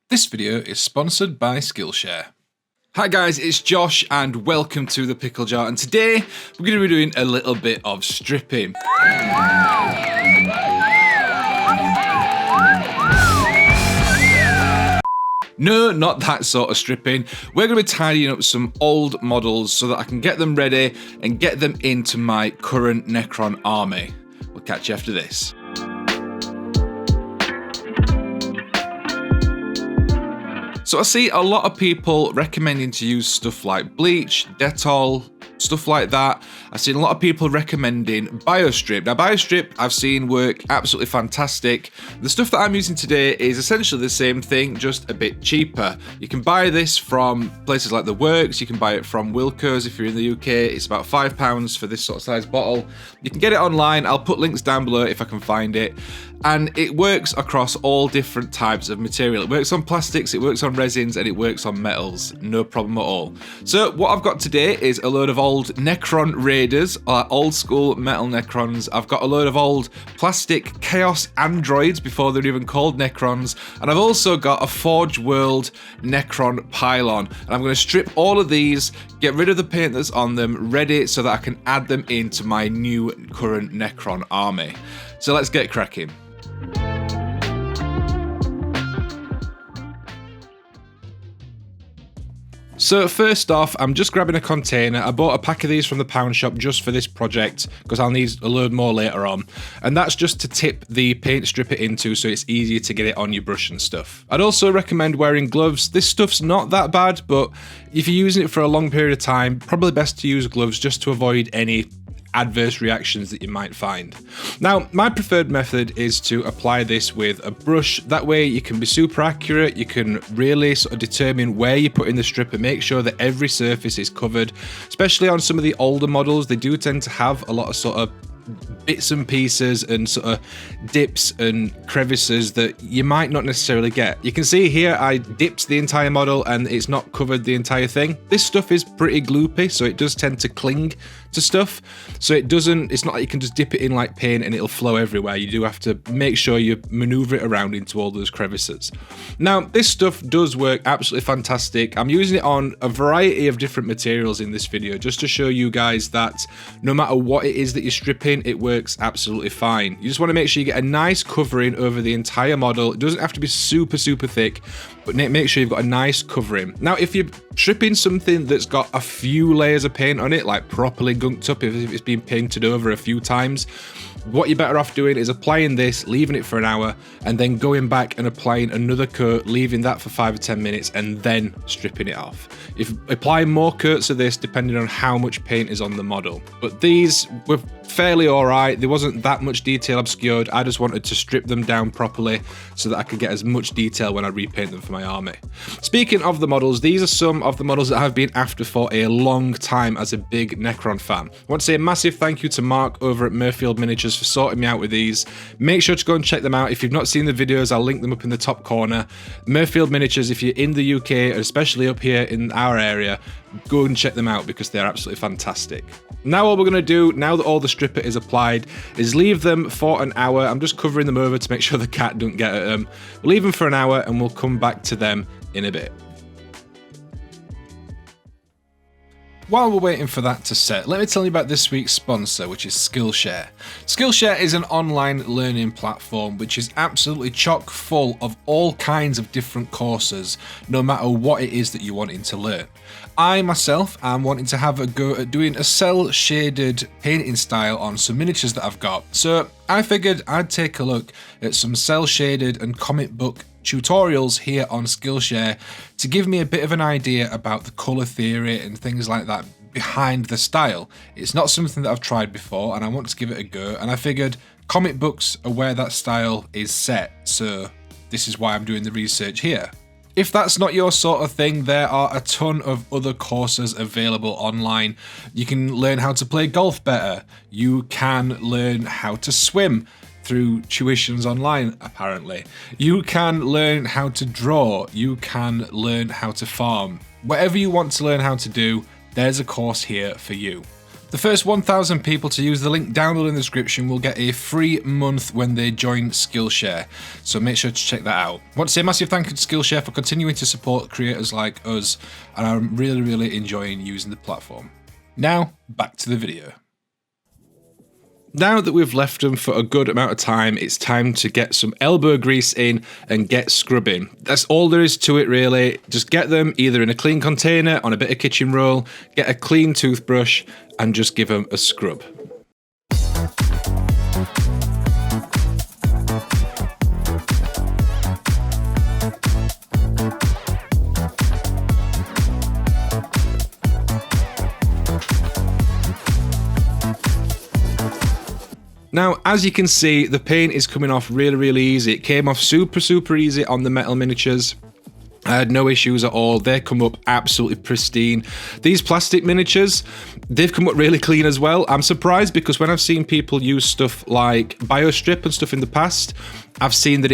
This video is sponsored by Skillshare. Hi guys, it's Josh and welcome to the Pickle Jar, and today we're going to be doing a little bit of stripping. No, not that sort of stripping. We're going to be tidying up some old models so that I can get them ready and get them into my current Necron army. We'll catch you after this. So I see a lot of people recommending to use stuff like bleach, Dettol, stuff like that. I've seen a lot of people recommending Biostrip. Now Biostrip I've seen work absolutely fantastic. The stuff that I'm using today is essentially the same thing, just a bit cheaper. You can buy this from places like The Works, you can buy it from Wilko's if you're in the UK. It's about £5 for this sort of size bottle. You can get it online, I'll put links down below if I can find it. And it works across all different types of material. It works on plastics, it works on resins, and it works on metals. No problem at all. So what I've got today is a load of old Necron Raiders, old school metal Necrons. I've got a load of old plastic Chaos Androids before they're even called Necrons. And I've also got a Forge World Necron Pylon. And I'm going to strip all of these, get rid of the paint that's on them, ready so that I can add them into my new current Necron army. So let's get cracking. So first off, I'm just grabbing a container. I bought a pack of these from the pound shop just for this project because I'll need a load more later on. And that's just to tip the paint stripper into so it's easier to get it on your brush and stuff. I'd also recommend wearing gloves. This stuff's not that bad, but if you're using it for a long period of time, probably best to use gloves just to avoid any adverse reactions that you might find. Now, my preferred method is to apply this with a brush. That way you can be super accurate, you can really sort of determine where you put in the stripper, make sure that every surface is covered, especially on some of the older models. They do tend to have a lot of sort of bits and pieces and sort of dips and crevices that you might not necessarily get. You can see here I dipped the entire model and it's not covered the entire thing. This stuff is pretty gloopy, so it does tend to cling to stuff. So it's not like you can just dip it in like paint and it'll flow everywhere. You do have to make sure you maneuver it around into all those crevices. Now, this stuff does work absolutely fantastic. I'm using it on a variety of different materials in this video just to show you guys that no matter what it is that you're stripping, it works absolutely fine. You just want to make sure you get a nice covering over the entire model. It doesn't have to be super thick, but make sure you've got a nice covering. Now, if you're stripping something that's got a few layers of paint on it, like properly gunked up, if it's been painted over a few times, what you're better off doing is applying this, leaving it for an hour, and then going back and applying another coat, leaving that for 5 or 10 minutes, and then stripping it off. If applying more coats of this, depending on how much paint is on the model. But these were fairly alright. There wasn't that much detail obscured. I just wanted to strip them down properly so that I could get as much detail when I repaint them for my army. Speaking of the models, these are some of the models that I've been after for a long time as a big Necron fan. I want to say a massive thank you to Mark over at Murfield Miniatures for sorting me out with these. Make sure to go and check them out. If you've not seen the videos, I'll link them up in the top corner. Murfield Miniatures, if you're in the UK, especially up here in our area, go and check them out because they're absolutely fantastic. Now all we're going to do, now that all the stripper is applied, is leave them for an hour. I'm just covering them over to make sure the cat don't get at them. We'll leave them for an hour and we'll come back to them in a bit. While we're waiting for that to set, let me tell you about this week's sponsor, which is Skillshare. Skillshare is an online learning platform which is absolutely chock full of all kinds of different courses, no matter what it is that you're wanting to learn. I myself am wanting to have a go at doing a cell shaded painting style on some miniatures that I've got. So I figured I'd take a look at some cell shaded and comic book tutorials here on Skillshare to give me a bit of an idea about the colour theory and things like that behind the style. It's not something that I've tried before and I want to give it a go, and I figured comic books are where that style is set, so this is why I'm doing the research here. If that's not your sort of thing, there are a ton of other courses available online. You can learn how to play golf better. You can learn how to swim through tuitions online, apparently. You can learn how to draw. You can learn how to farm. Whatever you want to learn how to do, there's a course here for you. The first 1,000 people to use the link down below in the description will get a free month when they join Skillshare, so make sure to check that out. I want to say a massive thank you to Skillshare for continuing to support creators like us, and I'm really enjoying using the platform. Now, back to the video. Now that we've left them for a good amount of time, it's time to get some elbow grease in and get scrubbing. That's all there is to it really. Just get them either in a clean container, on a bit of kitchen roll, get a clean toothbrush and just give them a scrub. Now, as you can see, the paint is coming off really easy. It came off super easy on the metal miniatures. I had no issues at all. They come up absolutely pristine. These plastic miniatures, they've come up really clean as well. I'm surprised because when I've seen people use stuff like Biostrip and stuff in the past, I've seen that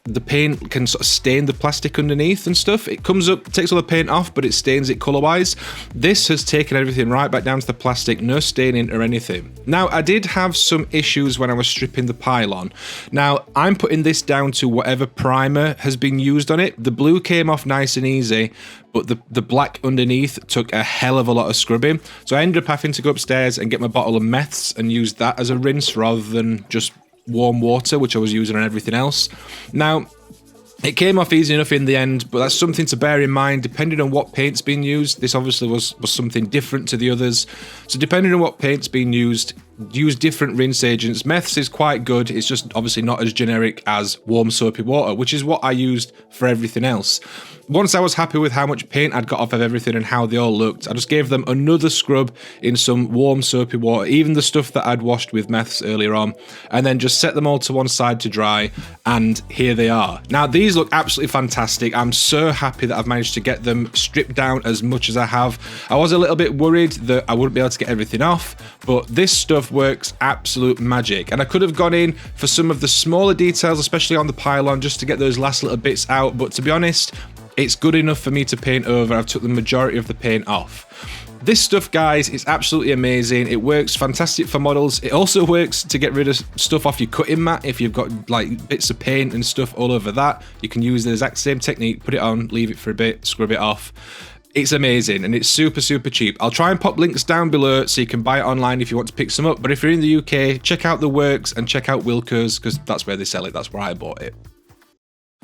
the paint can sort of stain the plastic underneath and stuff. It comes up, takes all the paint off, but it stains it color-wise. This has taken everything right back down to the plastic, no staining or anything. Now, I did have some issues when I was stripping the pylon. Now, I'm putting this down to whatever primer has been used on it. The blue came off nice and easy, but the black underneath took a hell of a lot of scrubbing. So I ended up having to go upstairs and get my bottle of meths and use that as a rinse rather than just warm water, which I was using on everything else. Now, it came off easy enough in the end, but that's something to bear in mind depending on what paint's being used. This obviously was something different to the others. So depending on what paint's being used, use different rinse agents. Meths is quite good, it's just obviously not as generic as warm soapy water, which is what I used for everything else. Once I was happy with how much paint I'd got off of everything and how they all looked, I just gave them another scrub in some warm soapy water, even the stuff that I'd washed with meths earlier on, and then just set them all to one side to dry, and here they are. Now, these look absolutely fantastic. I'm so happy that I've managed to get them stripped down as much as I have. I was a little bit worried that I wouldn't be able to get everything off, but this stuff works absolute magic. And I could have gone in for some of the smaller details, especially on the pylon, just to get those last little bits out, but to be honest, it's good enough for me to paint over. I've took the majority of the paint off. This stuff, guys, is absolutely amazing. It works fantastic for models. It also works to get rid of stuff off your cutting mat. If you've got like bits of paint and stuff all over that, you can use the exact same technique, put it on, leave it for a bit, scrub it off. It's amazing and it's super cheap. I'll try and pop links down below so you can buy it online if you want to pick some up. But if you're in the UK, check out The Works and check out Wilko's because that's where they sell it. That's where I bought it.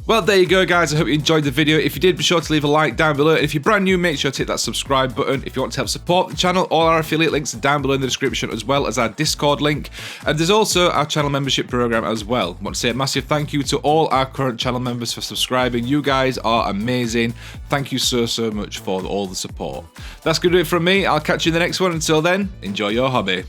Well, there you go, guys. I hope you enjoyed the video. If you did, be sure to leave a like down below. And if you're brand new, make sure to hit that subscribe button. If you want to help support the channel, all our affiliate links are down below in the description, as well as our Discord link. And there's also our channel membership program as well. I want to say a massive thank you to all our current channel members for subscribing. You guys are amazing. Thank you so much for all the support. That's going to do it from me. I'll catch you in the next one. Until then, enjoy your hobby.